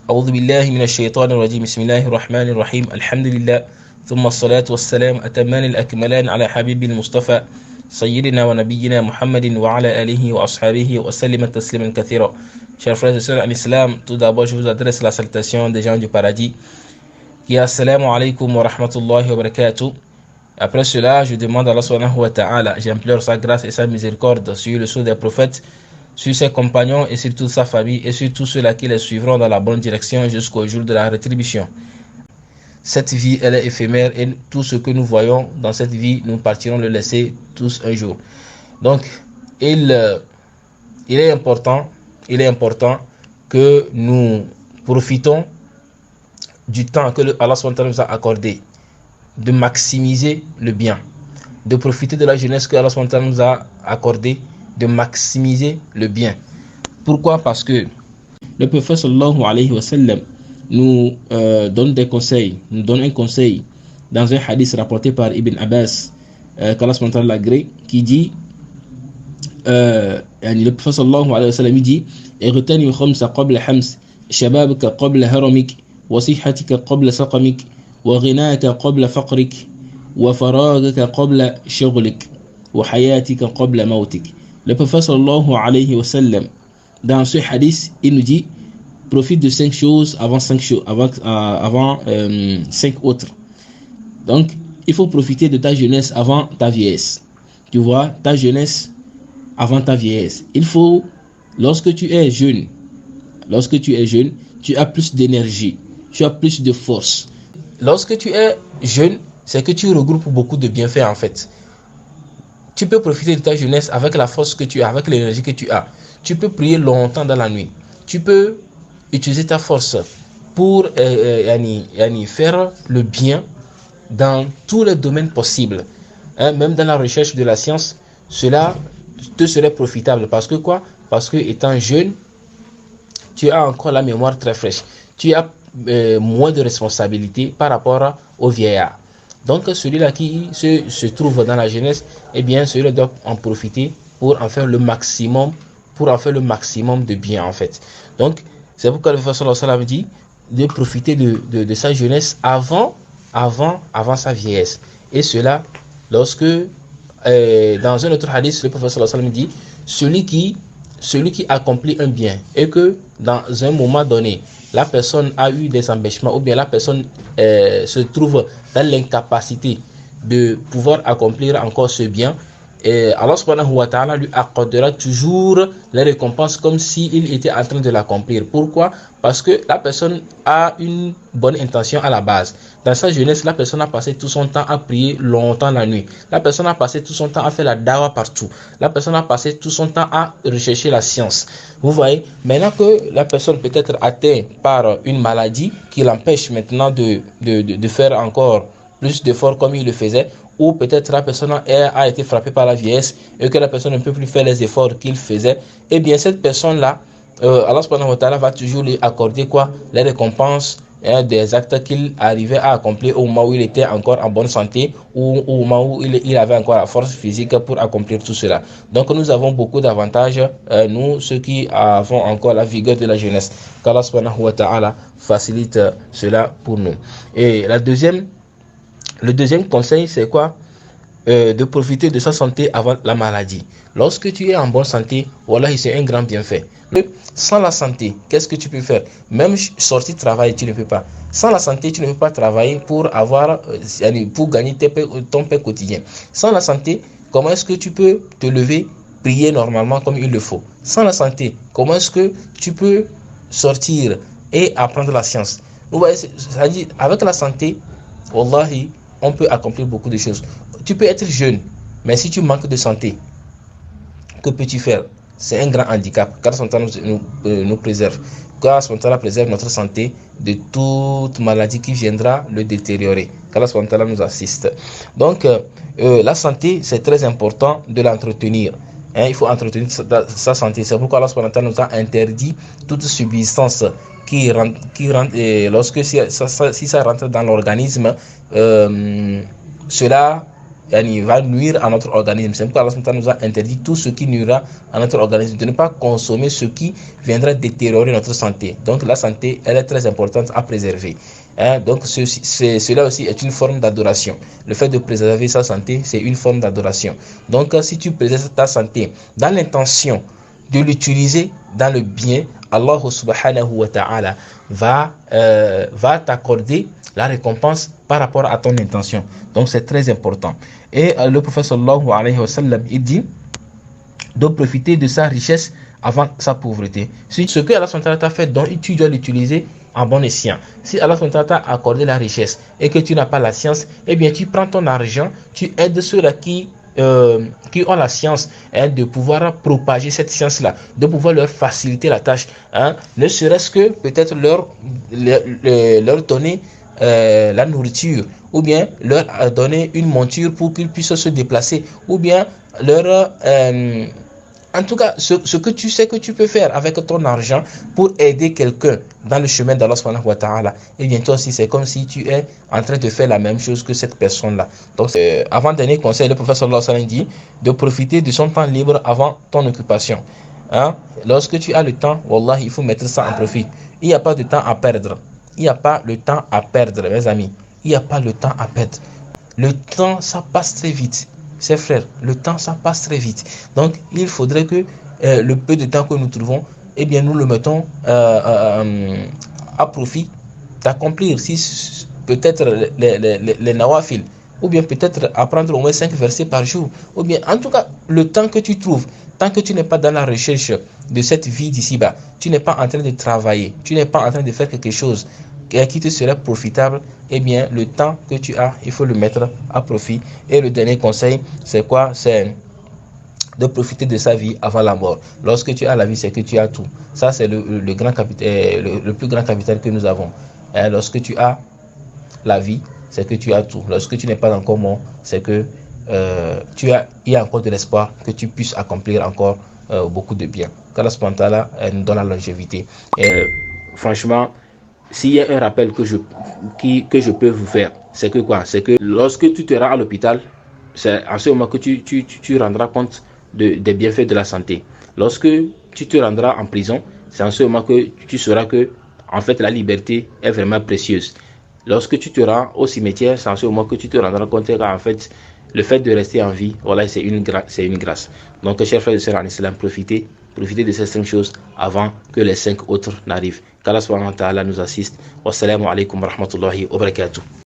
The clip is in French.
أعوذ بالله من الشيطان الرجيم بسم الله الرحمن الرحيم الحمد لله ثم الصلاة والسلام أتمان الأكملان على حبيب المصطفى سيدنا ونبينا محمد وعلى آله وأصحابه وسلم تسليما كثيرا. Chers frères et sœurs en islam, tout d'abord je vous adresse la salutation des gens du paradis qui est assalamu alaikum wa rahmatullahi wa barakatuh. Après cela, je demande à Allah subhanahu wa ta'ala, j'implore sa grâce et sa miséricorde sur le sceau des prophètes, sur ses compagnons et sur toute sa famille et sur tous ceux-là qui les suivront dans la bonne direction jusqu'au jour de la rétribution. Cette vie, elle est éphémère et tout ce que nous voyons dans cette vie, nous partirons le laisser tous un jour. Donc, il est important que nous profitons du temps que Allah subhanahu wa ta'ala nous a accordé, de maximiser le bien, de profiter de la jeunesse que Allah subhanahu wa ta'ala nous a accordé, de maximiser le bien. Pourquoi? Parce que le prophète sallallahu alayhi wa sallam nous donne des conseils, nous donne un conseil dans un hadith rapporté par Ibn Abbas, qu'Allah subhanahu wa ta'ala l'agrée, qui dit, le prophète sallallahu alayhi wa sallam dit: اغتنم خمس قبل حمس شبابك قبل هرمك وصحتك قبل سقمك وغناك قبل فقرك وفراغك قبل شغلك وحياتك قبل موتك. Le prophète sallallahu alayhi wa sallam, dans ce hadith, il nous dit: profite de 5 choses avant 5 choses, avant 5 autres. Donc, il faut profiter de ta jeunesse avant ta vieillesse. Tu vois, ta jeunesse avant ta vieillesse. Il faut, lorsque tu es jeune, tu as plus d'énergie, tu as plus de force. Lorsque tu es jeune, c'est que tu regroupes beaucoup de bienfaits en fait. Tu peux profiter de ta jeunesse avec la force que tu as, avec l'énergie que tu as. Tu peux prier longtemps dans la nuit. Tu peux utiliser ta force pour faire le bien dans tous les domaines possibles. Même dans la recherche de la science, cela te serait profitable. Parce que quoi? Parce que étant jeune, tu as encore la mémoire très fraîche. Tu as moins de responsabilités par rapport aux vieillards. Donc celui-là qui se trouve dans la jeunesse, eh bien celui-là doit en profiter pour en faire le maximum, de bien en fait. Donc c'est pourquoi le prophète sallallahu alayhi wa sallam dit de profiter de sa jeunesse avant sa vieillesse. Et cela lorsque dans un autre hadith, le prophète sallallahu alayhi wa sallam dit celui qui accomplit un bien et que dans un moment donné la personne a eu des empêchements ou bien la personne se trouve dans l'incapacité de pouvoir accomplir encore ce bien, et Allah subhanahu wa ta'ala lui accordera toujours les récompenses comme s'il était en train de l'accomplir. Pourquoi? Parce que la personne a une bonne intention à la base. Dans sa jeunesse, la personne a passé tout son temps à prier longtemps la nuit. La personne a passé tout son temps à faire la dawa partout. La personne a passé tout son temps à rechercher la science. Vous voyez, maintenant que la personne peut être atteinte par une maladie qui l'empêche maintenant de faire encore plus d'efforts comme il le faisait, ou peut-être la personne a été frappée par la vieillesse et que la personne ne peut plus faire les efforts qu'il faisait, eh bien cette personne-là, Allah subhanahu wa ta'ala va toujours lui accorder quoi? Les récompenses des actes qu'il arrivait à accomplir au moment où il était encore en bonne santé ou au moment où il avait encore la force physique pour accomplir tout cela. Donc nous avons beaucoup d'avantages, nous ceux qui avons encore la vigueur de la jeunesse. Qu'Allah subhanahu wa ta'ala facilite cela pour nous. Et le deuxième conseil, c'est quoi? De profiter de sa santé avant la maladie. Lorsque tu es en bonne santé, voilà, c'est un grand bienfait. Sans la santé, qu'est-ce que tu peux faire? Même sortir travailler, tu ne peux pas. Sans la santé, tu ne peux pas travailler pour gagner ton pain quotidien. Sans la santé, comment est-ce que tu peux te lever, prier normalement comme il le faut? Sans la santé, comment est-ce que tu peux sortir et apprendre la science? Vous voyez, c'est-à-dire, avec la santé, wallahi, on peut accomplir beaucoup de choses. Tu peux être jeune, mais si tu manques de santé, que peux-tu faire? C'est un grand handicap, car son temps nous préserve. Car son temps préserve notre santé de toute maladie qui viendra le détériorer. Car son temps nous assiste. Donc, la santé, c'est très important de l'entretenir. Il faut entretenir sa santé. C'est pourquoi Allah nous a interdit toute substance qui rentre lorsque si ça rentre dans l'organisme, cela va nuire à notre organisme. C'est pourquoi Allah nous a interdit tout ce qui nuira à notre organisme, de ne pas consommer ce qui viendra détériorer notre santé. Donc la santé, elle est très importante à préserver. Donc cela aussi est une forme d'adoration. Le fait de préserver sa santé, c'est une forme d'adoration. Donc si tu préserves ta santé dans l'intention de l'utiliser dans le bien, Allah subhanahu wa ta'ala va t'accorder la récompense par rapport à ton intention. Donc c'est très important. Et le prophète sallallahu alayhi wa sallam, il dit de profiter de sa richesse avant sa pauvreté. Si ce que Allah t'a fait, donc tu dois l'utiliser en bon escient. Si Allah t'a accordé la richesse et que tu n'as pas la science, eh bien tu prends ton argent, tu aides ceux-là qui ont la science, de pouvoir propager cette science-là, de pouvoir leur faciliter la tâche, ne serait-ce que peut-être leur donner la nourriture, ou bien leur donner une monture pour qu'ils puissent se déplacer, ou bien leur en tout cas, ce que tu sais que tu peux faire avec ton argent pour aider quelqu'un dans le chemin d'Allah subhanahu wa ta'ala, et bien toi aussi, c'est comme si tu es en train de faire la même chose que cette personne-là. Donc, avant-dernier conseil, le prophète sallallahu alayhi wa sallam dit de profiter de son temps libre avant ton occupation. Lorsque tu as le temps, wallah, il faut mettre ça en profit. Il n'y a pas de temps à perdre. Il n'y a pas le temps à perdre, mes amis. Il n'y a pas le temps à perdre. Le temps, ça passe très vite. Ses frères, le temps, ça passe très vite. Donc, il faudrait que le peu de temps que nous trouvons, eh bien, nous le mettons à profit d'accomplir si peut-être les nawafil, ou bien peut-être apprendre au moins 5 versets par jour, ou bien, en tout cas, le temps que tu trouves, tant que tu n'es pas dans la recherche de cette vie d'ici-bas, tu n'es pas en train de travailler, tu n'es pas en train de faire quelque chose qui te serait profitable, eh bien, le temps que tu as, il faut le mettre à profit. Et le dernier conseil, c'est quoi? C'est de profiter de sa vie avant la mort. Lorsque tu as la vie, c'est que tu as tout. Ça, c'est le plus grand capital que nous avons. Lorsque tu as la vie, c'est que tu as tout. Lorsque tu n'es pas encore mort, c'est que il y a encore de l'espoir que tu puisses accomplir encore beaucoup de bien. Qu'Allah subhanahu wa ta'ala nous donne la longévité. Et franchement, s'il y a un rappel que je peux vous faire, c'est que quoi? C'est que lorsque tu te rends à l'hôpital, c'est à ce moment que tu rendras compte des bienfaits de la santé. Lorsque tu te rendras en prison, c'est en ce moment que tu sauras que en fait la liberté est vraiment précieuse. Lorsque tu te rends au cimetière, c'est en ce moment que tu te rendras compte qu'en fait le fait de rester en vie, voilà, c'est une grâce. Donc, chers frères et sœurs en islam, profitez de ces 5 choses avant que les 5 autres n'arrivent. Qu'Allah subhanahu wa ta'ala nous assiste. Wassalamu alaikum wa rahmatullahi wa barakatuh.